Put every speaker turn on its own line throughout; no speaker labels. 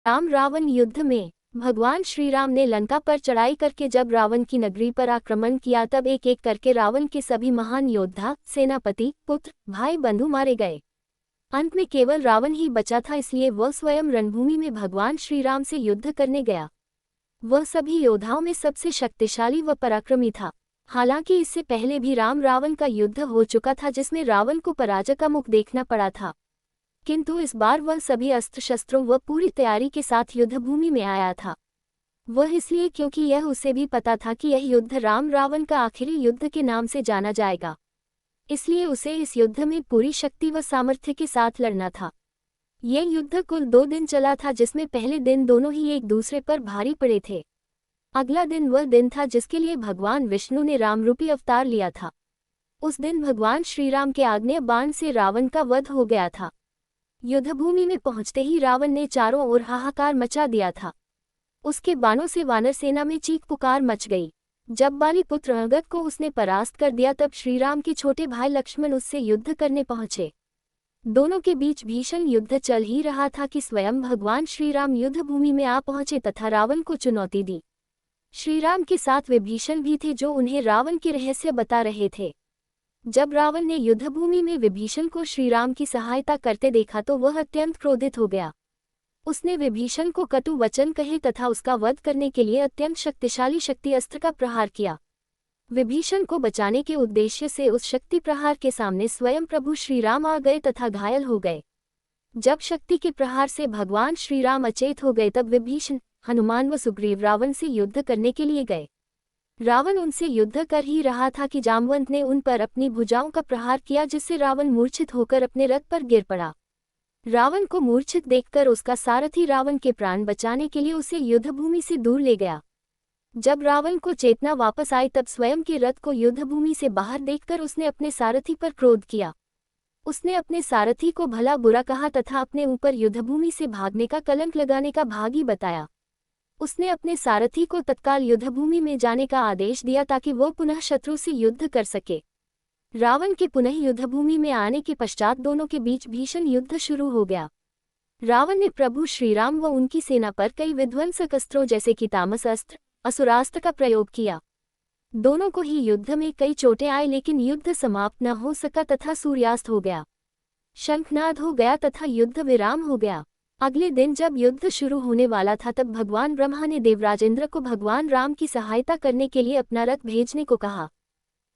राम रावण युद्ध में भगवान श्री राम ने लंका पर चढ़ाई करके जब रावण की नगरी पर आक्रमण किया तब एक एक करके रावण के सभी महान योद्धा, सेनापति, पुत्र, भाई बंधु मारे गए। अंत में केवल रावण ही बचा था, इसलिए वह स्वयं रणभूमि में भगवान श्री राम से युद्ध करने गया। वह सभी योद्धाओं में सबसे शक्तिशाली व पराक्रमी था। हालांकि इससे पहले भी राम रावण का युद्ध हो चुका था जिसमें रावण को पराजय का मुख देखना पड़ा था, किंतु इस बार वह सभी अस्त्र शस्त्रों व पूरी तैयारी के साथ युद्धभूमि में आया था। वह इसलिए क्योंकि यह उसे भी पता था कि यह युद्ध राम रावण का आखिरी युद्ध के नाम से जाना जाएगा, इसलिए उसे इस युद्ध में पूरी शक्ति व सामर्थ्य के साथ लड़ना था। यह युद्ध कुल 2 दिन चला था, जिसमें पहले दिन दोनों ही एक दूसरे पर भारी पड़े थे। अगला दिन वह दिन था जिसके लिए भगवान विष्णु ने रामरूपी अवतार लिया था। उस दिन भगवान श्रीराम के आग्नेय बाण से रावण का वध हो गया था। युद्धभूमि में पहुंचते ही रावण ने चारों ओर हाहाकार मचा दिया था। उसके बाणों से वानर सेना में चीख पुकार मच गई। जब बाली पुत्र अंगद को उसने परास्त कर दिया तब श्रीराम के छोटे भाई लक्ष्मण उससे युद्ध करने पहुंचे। दोनों के बीच भीषण युद्ध चल ही रहा था कि स्वयं भगवान श्रीराम युद्धभूमि में आ पहुंचे तथा रावण को चुनौती दी। श्रीराम के साथ विभीषण भी थे जो उन्हें रावण के रहस्य बता रहे थे। जब रावण ने युद्धभूमि में विभीषण को श्रीराम की सहायता करते देखा तो वह अत्यंत क्रोधित हो गया। उसने विभीषण को कटु वचन कहे तथा उसका वध करने के लिए अत्यंत शक्तिशाली शक्ति अस्त्र का प्रहार किया। विभीषण को बचाने के उद्देश्य से उस शक्ति प्रहार के सामने स्वयं प्रभु श्रीराम आ गए तथा घायल हो गए। जब शक्ति के प्रहार से भगवान श्रीराम अचेत हो गए तब विभीषण, हनुमान व सुग्रीव रावण से युद्ध करने के लिए गए। रावण उनसे युद्ध कर ही रहा था कि जामवंत ने उन पर अपनी भुजाओं का प्रहार किया, जिससे रावण मूर्छित होकर अपने रथ पर गिर पड़ा। रावण को मूर्छित देखकर उसका सारथी रावण के प्राण बचाने के लिए उसे युद्धभूमि से दूर ले गया। जब रावण को चेतना वापस आई तब स्वयं के रथ को युद्धभूमि से बाहर देखकर उसने अपने सारथी पर क्रोध किया। उसने अपने सारथी को भला बुरा कहा तथा अपने ऊपर युद्धभूमि से भागने का कलंक लगाने का भागी बताया। उसने अपने सारथी को तत्काल युद्धभूमि में जाने का आदेश दिया ताकि वह पुनः शत्रु से युद्ध कर सके। रावण के पुनः युद्धभूमि में आने के पश्चात दोनों के बीच भीषण युद्ध शुरू हो गया। रावण ने प्रभु श्रीराम व उनकी सेना पर कई विध्वंसक अस्त्रों जैसे कि तामस अस्त्र, असुरास्त्र का प्रयोग किया। दोनों को ही युद्ध में कई चोटें आई, लेकिन युद्ध समाप्त न हो सका तथा सूर्यास्त हो गया। शंखनाद हो गया तथा युद्ध विराम हो गया। अगले दिन जब युद्ध शुरू होने वाला था तब भगवान ब्रह्मा ने देवराज इंद्र को भगवान राम की सहायता करने के लिए अपना रथ भेजने को कहा।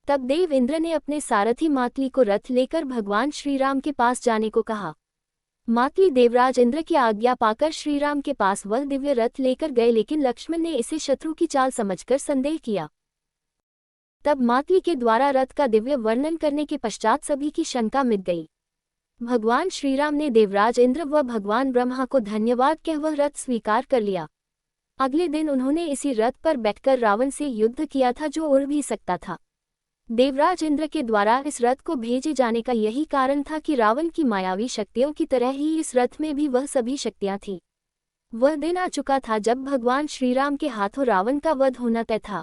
तब देव इंद्र ने अपने सारथी मातली को रथ लेकर भगवान श्रीराम के पास जाने को कहा। मातली देवराज इंद्र की आज्ञा पाकर श्रीराम के पास वह दिव्य रथ लेकर गए, लेकिन लक्ष्मण ने इसे शत्रु की चाल समझकर संदेह किया। तब मातली के द्वारा रथ का दिव्य वर्णन करने के पश्चात सभी की शंका मिट गई। भगवान श्रीराम ने देवराज इंद्र व भगवान ब्रह्मा को धन्यवाद कह वह रथ स्वीकार कर लिया। अगले दिन उन्होंने इसी रथ पर बैठकर रावण से युद्ध किया था जो उड़ भी सकता था। देवराज इंद्र के द्वारा इस रथ को भेजे जाने का यही कारण था कि रावण की मायावी शक्तियों की तरह ही इस रथ में भी वह सभी शक्तियां थीं। वह दिन आ चुका था जब भगवान श्रीराम के हाथों रावण का वध होना तय था।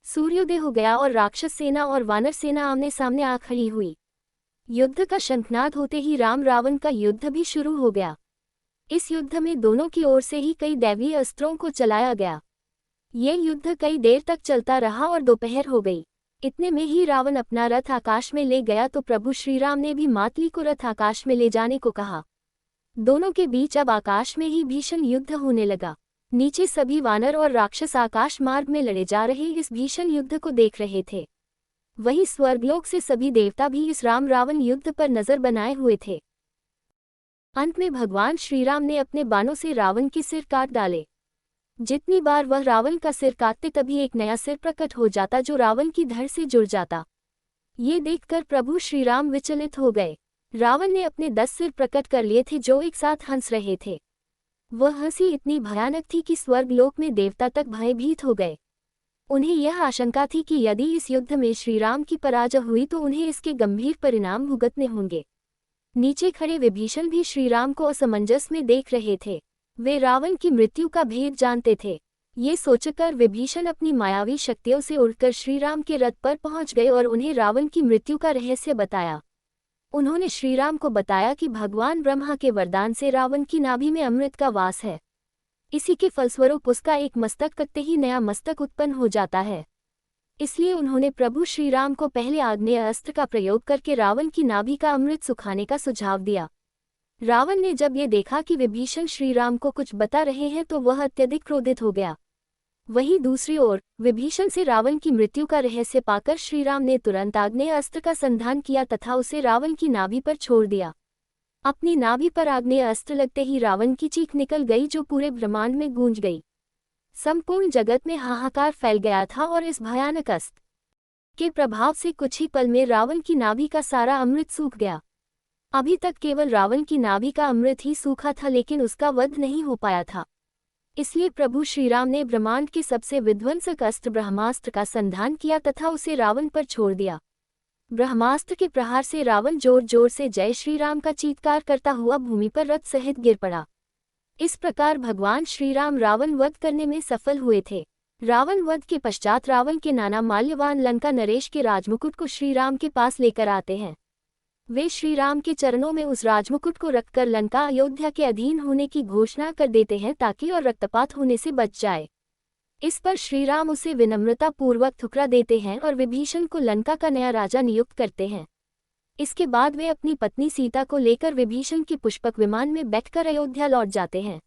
सूर्योदय हो गया और राक्षस सेना और वानर सेना आमने सामने आ खड़ी हुई। युद्ध का शंखनाद होते ही राम रावण का युद्ध भी शुरू हो गया। इस युद्ध में दोनों की ओर से ही कई दैवीय अस्त्रों को चलाया गया। ये युद्ध कई देर तक चलता रहा और दोपहर हो गई। इतने में ही रावण अपना रथ आकाश में ले गया तो प्रभु श्रीराम ने भी मातली को रथ आकाश में ले जाने को कहा। दोनों के बीच अब आकाश में ही भीषण युद्ध होने लगा। नीचे सभी वानर और राक्षस आकाश मार्ग में लड़े जा रहे इस भीषण युद्ध को देख रहे थे। वही स्वर्गलोक से सभी देवता भी इस राम रावण युद्ध पर नजर बनाए हुए थे। अंत में भगवान श्रीराम ने अपने बाणों से रावण के सिर काट डाले। जितनी बार वह रावण का सिर काटते तभी एक नया सिर प्रकट हो जाता जो रावण की धड़ से जुड़ जाता। ये देखकर प्रभु श्रीराम विचलित हो गए। रावण ने अपने 10 सिर प्रकट कर लिए थे जो एक साथ हंस रहे थे। वह हंसी इतनी भयानक थी कि स्वर्गलोक में देवता तक भयभीत हो गए। उन्हें यह आशंका थी कि यदि इस युद्ध में श्रीराम की पराजय हुई तो उन्हें इसके गंभीर परिणाम भुगतने होंगे। नीचे खड़े विभीषण भी श्रीराम को असमंजस में देख रहे थे। वे रावण की मृत्यु का भेद जानते थे। ये सोचकर विभीषण अपनी मायावी शक्तियों से उड़कर श्रीराम के रथ पर पहुंच गए और उन्हें रावण की मृत्यु का रहस्य बताया। उन्होंने श्रीराम को बताया कि भगवान ब्रह्मा के वरदान से रावण की नाभि में अमृत का वास है। इसी के फलस्वरूप उसका एक मस्तक कटते ही नया मस्तक उत्पन्न हो जाता है। इसलिए उन्होंने प्रभु श्री राम को पहले आग्नेय अस्त्र का प्रयोग करके रावण की नाभि का अमृत सुखाने का सुझाव दिया। रावण ने जब ये देखा कि विभीषण श्री राम को कुछ बता रहे हैं तो वह अत्यधिक क्रोधित हो गया। वहीं दूसरी ओर विभीषण से रावण की मृत्यु का रहस्य पाकर श्रीराम ने तुरंत आग्नेय अस्त्र का संधान किया तथा उसे रावण की नाभि पर छोड़ दिया। अपनी नाभि पर आग्नेय अस्त्र लगते ही रावण की चीख निकल गई जो पूरे ब्रह्मांड में गूंज गई। संपूर्ण जगत में हाहाकार फैल गया था और इस भयानक अस्त्र के प्रभाव से कुछ ही पल में रावण की नाभि का सारा अमृत सूख गया। अभी तक केवल रावण की नाभि का अमृत ही सूखा था लेकिन उसका वध नहीं हो पाया था। इसलिए प्रभु श्रीराम ने ब्रह्मांड के सबसे विध्वंसक अस्त्र ब्रह्मास्त्र का संधान किया तथा उसे रावण पर छोड़ दिया। ब्रह्मास्त्र के प्रहार से रावण जोर जोर से जय श्रीराम का चीत्कार करता हुआ भूमि पर रथ सहित गिर पड़ा। इस प्रकार भगवान श्रीराम रावण वध करने में सफल हुए थे। रावण वध के पश्चात रावण के नाना माल्यवान लंका नरेश के राजमुकुट को श्रीराम के पास लेकर आते हैं। वे श्रीराम के चरणों में उस राजमुकुट को रखकर लंका अयोध्या के अधीन होने की घोषणा कर देते हैं ताकि और रक्तपात होने से बच जाए। इस पर श्रीराम उसे विनम्रता पूर्वक ठुकरा देते हैं और विभीषण को लंका का नया राजा नियुक्त करते हैं। इसके बाद वे अपनी पत्नी सीता को लेकर विभीषण के पुष्पक विमान में बैठकर अयोध्या लौट जाते हैं।